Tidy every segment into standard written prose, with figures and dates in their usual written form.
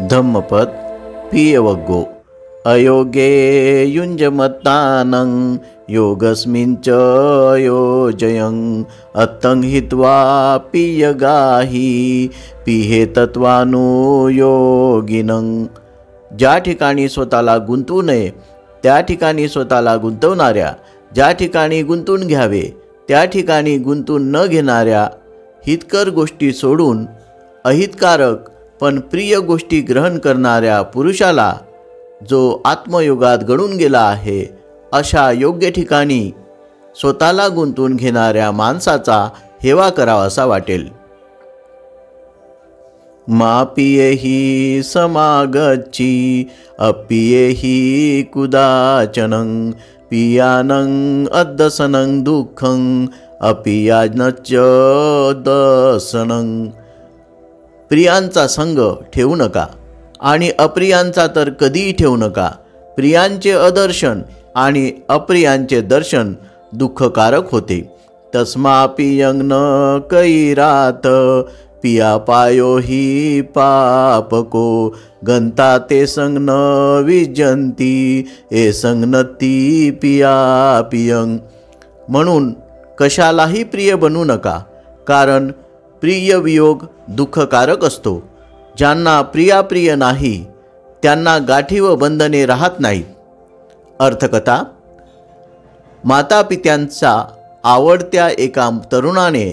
धम्मपद पियवग्गो अयोगे युञ्जमत्तानं योगस्मिंच योजयं अत्तं हित्वा पियगाही पिहे तत्वानुयोगिनं। ज्या ठिकाणी स्वतःला गुंतवू नये त्या ठिकाणी स्वतःला गुंतवणाऱ्या, ज्या ठिकाणी गुंतून घ्यावे त्या ठिकाणी गुंतून न घेणाऱ्या, हितकर गोष्टी सोडून अहितकारक पण प्रिय गोष्टी ग्रहण करणाऱ्या पुरुषाला जो आत्मयोगात गळून गेला आहे, अशा योग्य ठिकाणी स्वतःला गुंतून घेणाऱ्या माणसाचा हेवा करावासा वाटेल। मा पियेहि समागच्छि अपियेहि कुदाचनं पियानं अद्दसनं दुःखं अपियाज्ञश्च दसनं। प्रियांचा संग ठेवू नका आणि अप्रियांचा तर कधीही ठेवू नका। प्रियांचे अदर्शन आणि अप्रियांचे दर्शन दुःखकारक होते। तस्मा पियंग न कैरात पिया पायो हि पापको गंता ते संग न विजंती ए संग नती पिया पियंग। म्हणून कशालाही प्रिय बनू नका, कारण प्रिय वियोग दुःखकारक असतो। ज्यांना प्रियाप्रिय नाही त्यांना गाठी व बंधने राहत नाहीत। अर्थकथा। माता पित्यांचा आवडत्या एका तरुणाने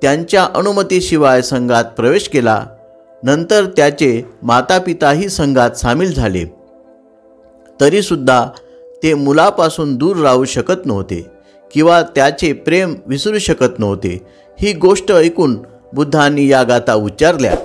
त्यांच्या अनुमतीशिवाय संघात प्रवेश केला। नंतर त्याचे मातापिताही संघात सामील झाले, तरीसुद्धा ते मुलापासून दूर राहू शकत नव्हते किंवा त्याचे प्रेम विसरू शकत नव्हते। ही गोष्ट ऐकून बुद्धांनी या गाथा उच्चारल्या।